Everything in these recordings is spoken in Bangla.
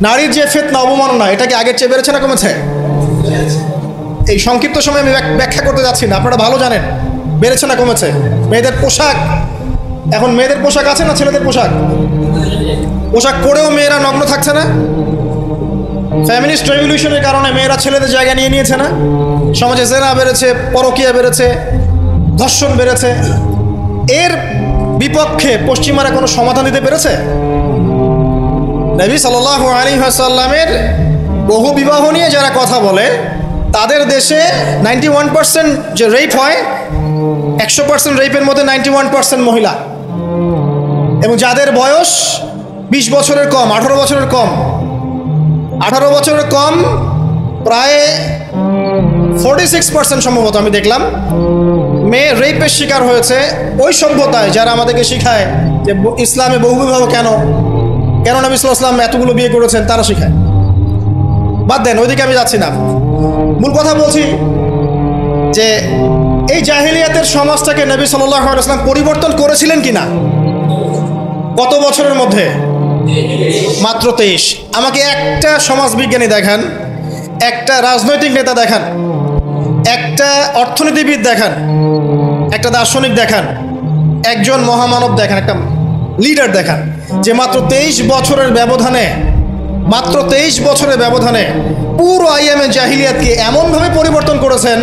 নারীর যে ফিতনা অবমাননা, এটা কি আগের চেয়ে বেড়েছে না কমেছে? এই সংক্ষিপ্ত সময় আমি ব্যাখ্যা করতে যাচ্ছি না, আপনারা ভালো জানেন বেড়েছে না কমেছে। মেয়েদের পোশাক, এখন মেয়েদের পোশাক আছে না ছেলেদের পোশাক? পোশাক পরেও মেয়েরা নগ্ন থাকছে না? ফ্যামিলিস্ট রেভলিউশনের কারণে মেয়েরা ছেলেদের জায়গা নিয়ে নিয়েছে না? সমাজে জেনা বেড়েছে, পরকীয়া বেড়েছে, ধর্ষণ বেড়েছে। এর বিপক্ষে পশ্চিমারা কোনো সমাধান দিতে পেরেছে? নবী সাল্লাল্লাহু আলাইহি ওয়াসাল্লামের বহু বিবাহ নিয়ে যারা কথা বলে, তাদের দেশে 91% যে রেপ হয়, 100% রেপের মধ্যে 91% মহিলা, এবং যাদের বয়স 20 বছরের কম, 18 বছরের কম, 18 বছরের কম প্রায় 46% সম্ভবত আমি দেখলাম মেয়ে রেপের শিকার হয়েছে। ওই সভ্যতায় যারা আমাদেরকে শিখায় যে ইসলামে বহুবিবাহ কেন নবী সাল্লাল্লাহু আলাইহি ওয়াসাল্লাম এতগুলো বিয়ে করেছেন, তারা শিখায়। বাদ দেন, ওইদিকে আমি যাচ্ছি না। মূল কথা বলছি যে এই জাহেলিয়াতের সমাজটাকে নবী সাল্লাল্লাহু আলাইহি ওয়াসাল্লাম পরিবর্তন করেছিলেন কিনা? কত বছরের মধ্যে? মাত্র 23। আমাকে একটা সমাজবিজ্ঞানী দেখান, একটা রাজনৈতিক নেতা দেখান, একটা অর্থনীতিবিদ দেখান, একটা দার্শনিক দেখান, একজন মহামানব দেখান, একটা লিডার দেখান, যে মাত্র 23 বছরের ব্যবধানে, মাত্র 23 বছরের ব্যবধানে পুরো আইয়ামে জাহিলিয়াতকে এমনভাবে পরিবর্তন করেছেন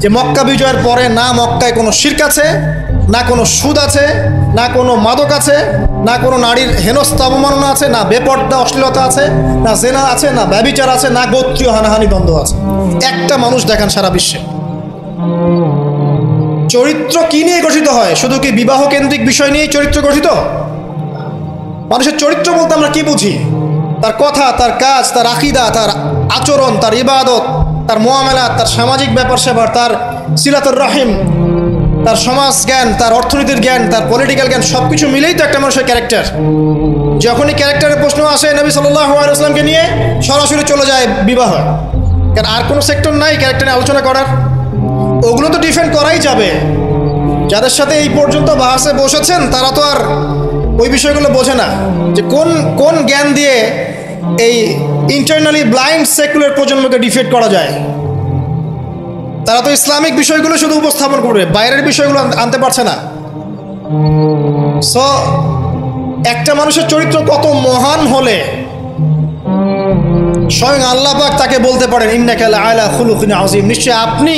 যে মক্কা বিজয়ের পরে না মক্কায় কোনো শিরক আছে, না কোনো সুদ আছে, না কোনো মাদক আছে, না কোনো নারীর হেনস্থা অবমাননা আছে, না বেপর্দা অশ্লীলতা আছে, না জেনা আছে, না ব্যভিচার আছে, না গোত্রীয় হানাহানি দ্বন্দ্ব আছে। একটা মানুষ দেখান সারা বিশ্বে। চরিত্র কি নিয়ে গঠিত হয়? শুধু কি বিবাহ কেন্দ্রিক বিষয় নিয়েই চরিত্র গঠিত? মানুষের চরিত্র বলতে আমরা কি বুঝি? তার কথা, তার কাজ, তার আকীদা, তার আচরণ, তার ইবাদত, তার মুআমালাত, তার সামাজিক ব্যাপার স্যাপার, তার সিলাতুর রহিম, তার সমাজ জ্ঞান, তার অর্থনীতির জ্ঞান, তার পলিটিক্যাল জ্ঞান, সব কিছু মিলেই তো একটা মানুষের ক্যারেক্টার। যখনই ক্যারেক্টারের প্রশ্ন আসে নবী সাল্লাল্লাহু আলাইহি ওয়াসাল্লামকে নিয়ে সরাসরি চলে যায় বিবাহ। কারণ আর কোনো সেক্টর নাই ক্যারেক্টার নিয়ে আলোচনা করার। ওগুলো তো ডিফেন্ড করাই যাবে। যাদের সাথে এই পর্যন্ত বাহাসে বসেছেন তারা তো আর ওই বিষয়গুলো বোঝে না যে কোন জ্ঞান দিয়ে এই ইন্টারনালি ব্লাইন্ড সেকুলার প্রজন্মকে ডিফেট করা যায়। তারা তো ইসলামিক বিষয়গুলো শুধু উপস্থাপন করবে, বাইরের বিষয়গুলো আনতে পারছে না। সো একটা মানুষের চরিত্র কত মহান হলে স্বয়ং আল্লাহ পাক তাকে বলতে পারেন ইন্নাকা লাআলা খুলুকিন আযীম, নিশ্চয় আপনি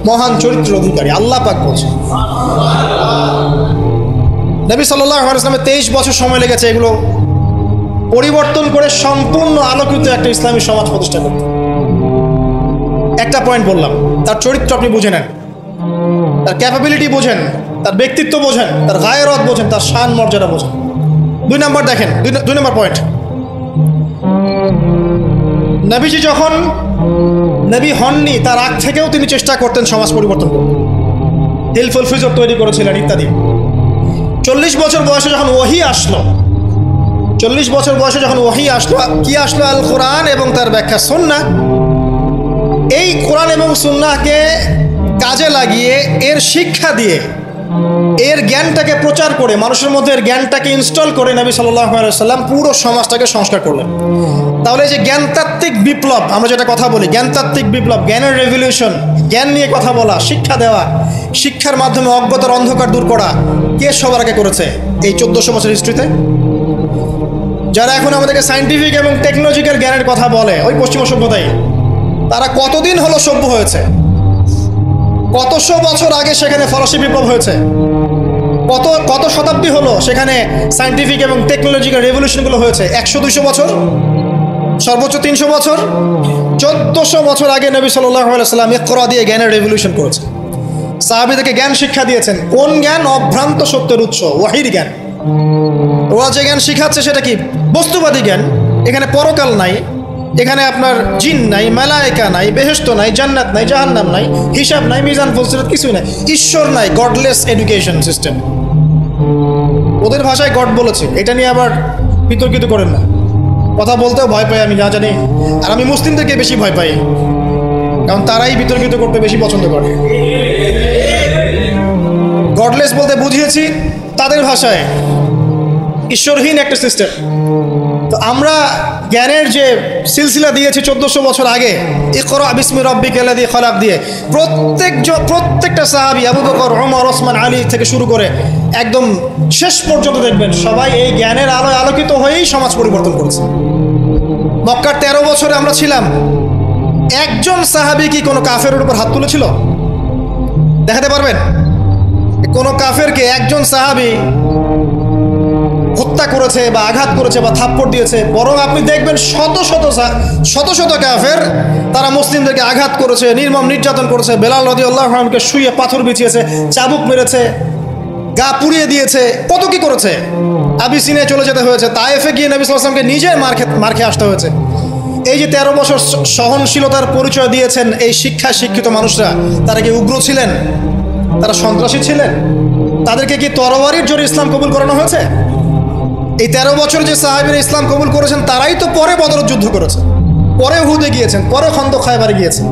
মহান চরিত্রের অধিকারী। আল্লাহ পাক বলছেন। নবী সাল্লাল্লাহু আলাইহি ওয়াসাল্লামের 23 বছর সময় লেগেছে এগুলো পরিবর্তন করে সম্পূর্ণ আলোকিত একটা ইসলামী সমাজ প্রতিষ্ঠা করতে। একটা পয়েন্ট বললাম, তার চরিত্র আপনি বুঝে নেন, তার ক্যাপাবিলিটি বোঝেন, তার ব্যক্তিত্ব বোঝেন, তার গায়রত বোঝেন, তার শান মর্যাদা বোঝেন। 2 নম্বর দেখেন, 2 নম্বর পয়েন্ট, নবীজি যখন নবী হননি তার আগ থেকেও তিনি চেষ্টা করতেন সমাজ পরিবর্তন করতে, হিলফুল ফিজর তৈরি করেছিলেন ইত্যাদি। 40 বছর বয়সে যখন ওহী আসলো, 40 বছর বয়সে যখন ওহী আসলো, কি আসলো? আল কোরআন এবং তার ব্যাখ্যা সুন্নাহ। এই কোরআন এবং সুন্নাহকে কাজে লাগিয়ে এর শিক্ষা দিয়ে এর জ্ঞানটাকে প্রচার করে মানুষের মধ্যে এর জ্ঞানটাকে ইনস্টল করে নবী সাল্লাল্লাহু আলাইহি ওয়াসাল্লাম পুরো সমাজটাকে সংস্কার করলেন। তাহলে যে জ্ঞানতাত্ত্বিক বিপ্লব, আমরা যেটা কথা বলি জ্ঞানতাত্ত্বিক বিপ্লব, জ্ঞানের রেভলিউশন, জ্ঞান নিয়ে কথা বলা, শিক্ষা দেওয়া, শিক্ষার মাধ্যমে অজ্ঞতার অন্ধকার দূর করা, কে সবার আগে করেছে এই 1400 বছর হিস্ট্রিতে? যারা এখন আমাদেরকে সায়েন্টিফিক এবং টেকনোলজিক্যাল জ্ঞানের কথা বলে, ওই পশ্চিমা সভ্যতাই, তারা কতদিন হলো সভ্য হয়েছে? কতশো বছর আগে সেখানে ফরাসি বিপ্লব হয়েছে, কত শতাব্দী হলো সেখানে সায়েন্টিফিক এবং টেকনোলজিক্যাল রেভলিউশনগুলো হয়েছে? 100-200 বছর, সর্বোচ্চ 300 বছর। 1400 বছর আগে নবী সাল্লাল্লাহু আলাইহি ওয়াসাল্লাম ইকরা দিয়ে জ্ঞানের রেভলিউশন করেছে, সাহাবীদেরকে জ্ঞান শিক্ষা দিয়েছেন। কোন জ্ঞান? অভ্রান্ত সত্যের উৎস, ওয়াহির জ্ঞান। ওরা যে জ্ঞান শিখাচ্ছে সেটা কি? বস্তুবাদী জ্ঞান। এখানে পরকাল নাই, এখানে আপনার জিন নাই, মালায়েকা নাই, বেহেশত নাই, জান্নাত নাই, জাহান্নাম নাই, হিসাব নাই, মিজান ফজিলত কিছুই নাই, ঈশ্বর নাই। Godless education system. ওদের ভাষায় গড বলেছে, এটা নিয়ে আবার বিতর্কিত করেন না। কথা বলতেও ভয় পাই আমি, যা জানি। আর আমি মুসলিমদেরকে বেশি ভয় পাই, কারণ তারাই বিতর্কিত করতে বেশি পছন্দ করে। গডলেস বলতে বুঝিয়েছি তাদের ভাষায় ঈশ্বরহীন একটা সিস্টেম। তো আমরা জ্ঞানের যে সিলসিলা দিয়েছি 1400 বছর আগে, ইকরা বিসমি রাব্বিকাল্লাযী খলাক দিয়ে প্রত্যেকটা সাহাবী আবু বকর, ওমর, ওসমান, আলী থেকে শুরু করে একদম শেষ পর্যন্ত দেখবেন সবাই এই জ্ঞানের আলোয় আলোকিত হয়েই সমাজ পরিবর্তন করেছে। মক্কার 13 বছরে আমরা ছিলাম, একজন সাহাবী কি কোনো কাফেরের উপর হাত তুলেছিল? দেখাতে পারবেন? কোনো কাফেরকে একজন সাহাবী হত্যা করেছে বা আঘাত করেছে বা থাপ্পড় দিয়েছে? বরং আপনি দেখবেন শত শত কাফের তারা মুসলিমদেরকে আঘাত করেছে, নির্মম নির্যাতন করেছে। বেলাল রাদিয়াল্লাহু আনহুকে শুয়ে পাথর বিছিয়েছে, চাবুক মেরেছে, গা পুড়িয়ে দিয়েছে, কত কি করেছে। আবিসিনিয়ায় চলে যেতে হয়েছে, তায়েফে গিয়ে নবী সাল্লাল্লাহু আলাইহি ওয়াসাল্লামকে নিজে মার খেয়ে আসতে হয়েছে। এই যে 13 বছর সহনশীলতার পরিচয় দিয়েছেন এই শিক্ষিত মানুষরা, তারা কি উগ্র ছিলেন? তারা সন্ত্রাসী ছিলেন? তাদেরকে কি তরবারির জোরে ইসলাম কবুল করানো হয়েছে? এই 13 বছর যে সাহাবীরা ইসলাম কবুল করেছেন তারাই তো পরে বদরের যুদ্ধ করেছে, পরে উহুদে গিয়েছেন, পরে খন্দক খায়বারে গিয়েছেন।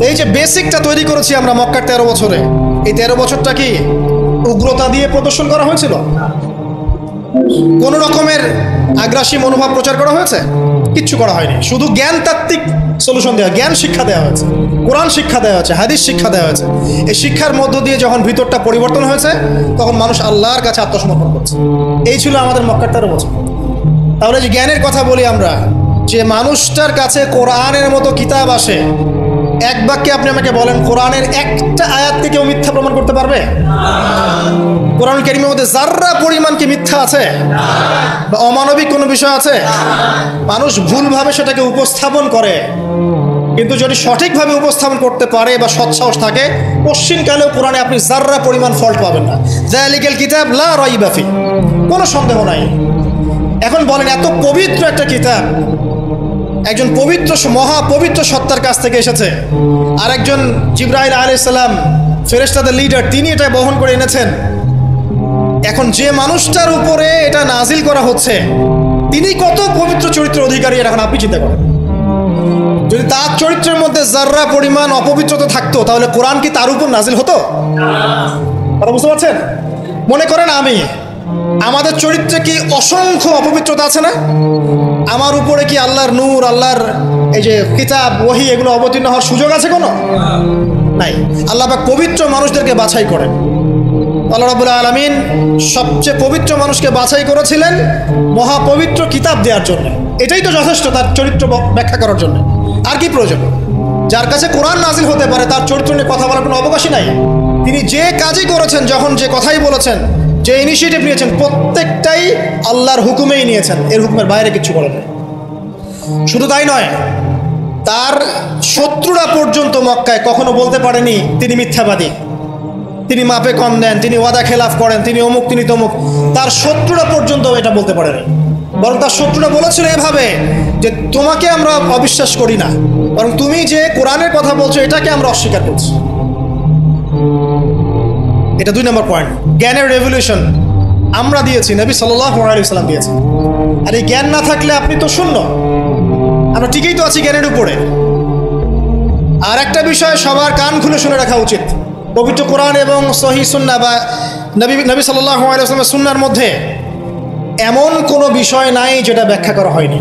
এই যে বেসিকটা তৈরি করেছি আমরা মক্কার 13 বছরে, এই 13 বছরটা কি উগ্রতা দিয়ে প্রদর্শন করা হয়েছিল? কোন রকমের আগ্রাসী মনোভাব প্রচার করা হয়েছে? কিচ্ছু করা হয়নি। শুধু জ্ঞান তাত্ত্বিক সলিউশন দেওয়া, জ্ঞান শিক্ষা দেওয়া হয়েছে, কোরআন শিক্ষা দেওয়া হয়েছে, হাদিস শিক্ষা দেওয়া হয়েছে। এই শিক্ষার মধ্য দিয়ে যখন ভিতরটা পরিবর্তন হয়েছে তখন মানুষ আল্লাহর কাছে আত্মসমর্পণ করছে। এই ছিল আমাদের মক্কার 13 বছর। তাহলে যে জ্ঞানের কথা বলি আমরা, যে মানুষটার কাছে কোরআনের মতো কিতাব আসে, এক বাক্যে আপনি আমাকে বলেন কোরআনের একটা আয়াতকে কেউ মিথ্যা প্রমাণ করতে পারবে? কোরআন কারীমের মধ্যে যাররা পরিমাণ কি মিথ্যা আছে বা অমানবিক কোনো বিষয় আছে? মানুষ ভুলভাবে সেটাকে উপস্থাপন করে, কিন্তু যদি সঠিকভাবে উপস্থাপন করতে পারে বা সৎসাহস থাকে, পশ্চিমকালেও কোরআনে আপনি যাররা পরিমাণ ফল্ট পাবেন না। যালিকাল কিতাব লা রাইবা ফি, কোনো সন্দেহ নাই। এখন বলেন, এত পবিত্র একটা কিতাব একজন পবিত্র মহাপবিত্র সত্তার কাছ থেকে এসেছে, আর একজন জিবরাইল আলাইহিস সালাম ফেরেশতাদের লিডার, তিনি এটা বহন করে এনেছেন। এখন যে মানুষটার উপরে এটা নাজিল করা হচ্ছে তিনি কত পবিত্র চরিত্রের অধিকারী, এখন আপনি চিন্তা করেন। যদি তার চরিত্রের মধ্যে যাররা পরিমাণ অপবিত্রতা থাকতো তাহলে কোরআন কি তার উপর নাজিল হতো? কথা বুঝতে পারছেন? মনে করেন আমাদের চরিত্রে কি অসংখ্য অপবিত্রতা আছে না? আমার উপরে কি আল্লাহর নূর, আল্লাহর এই যে কিতাব, ওহী, এগুলো অবতীর্ণ হওয়ার সুযোগ আছে কোনো? নাই। আল্লাহ পাক পবিত্র মানুষদেরকে বাছাই করেন। আল্লাহ রাব্বুল আলামিন সবচেয়ে পবিত্র মানুষকে বাছাই করেছিলেন মহাপবিত্র কিতাব দেওয়ার জন্য। এটাই তো যথেষ্ট তার চরিত্র ব্যাখ্যা করার জন্য। আর কি প্রয়োজন? যার কাছে কোরআন নাজিল হতে পারে তার চরিত্র নিয়ে কথা বলার কোনো অবকাশই নাই। তিনি যে কাজই করেছেন, যখন যে কথাই বলেছেন, যে ইনিশিয়েটিভ নিয়েছেন, প্রত্যেকটাই আল্লাহর হুকুমেই নিয়েছেন, এর হুকুমের বাইরে কিছু করেন নাই। শুধু তাই নয়, তার শত্রুরা পর্যন্ত মক্কায় কখনো বলতে পারেনি তিনি মিথ্যাবাদী, তিনি মাপে কম দেন, তিনি ওয়াদা খেলাফ করেন, তিনি অমুক, তিনি তমুক। তার শত্রুরা পর্যন্ত এটা বলতে পারেনি। বরং তার শত্রুরা বলেছিল এভাবে যে তোমাকে আমরা অবিশ্বাস করি না, বরং তুমি যে কোরআনের কথা বলছো এটাকে আমরা অস্বীকার করছি। এটা 2 নম্বর পয়েন্ট। জ্ঞানের রেভলিউশন আমরা দিয়েছি, নবী সাল্লাল্লাহু আলাইহি ওয়াসাল্লাম দিয়েছেন। আর এই জ্ঞান না থাকলে আপনি তো শূন্য। আমরা ঠিকই তো আছি জ্ঞানের উপরে। আর একটা বিষয় সবার কান খুলে শুনে রাখা উচিত, পবিত্র কোরআন এবং সহিহ সুন্নাহ বা নবী সাল্লাল্লাহু আলাইহি ওয়াসাল্লামের সুন্নাহর মধ্যে এমন কোনো বিষয় নাই যেটা ব্যাখ্যা করা হয়নি।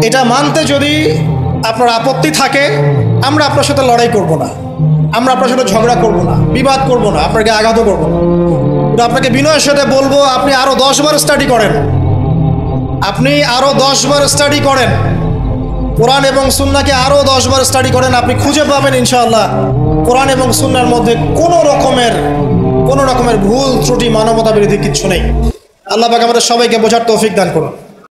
এটা মানতে যদি আপনার আপত্তি থাকে, আমরা আপনার সাথে লড়াই করব না, আমরা আপনার সাথে ঝগড়া করব না, বিবাদ করব না, আপনাকে আঘাতও করব না। আপনাকে বিনয়ের সাথে বলবো আপনি আরো 10 বার স্টাডি করেন, আপনি আরো 10 বার স্টাডি করেন, কোরআন এবং সুন্নাহকে আরো 10 বার স্টাডি করেন। আপনি খুঁজে পাবেন ইনশাআল্লাহ কোরআন এবং সুন্নাহর মধ্যে কোনো রকমের ভুল ত্রুটি, মানবতা বিরোধী কিচ্ছু নেই। আল্লাহ পাক আমাদের সবাইকে বোঝার তৌফিক দান করুন।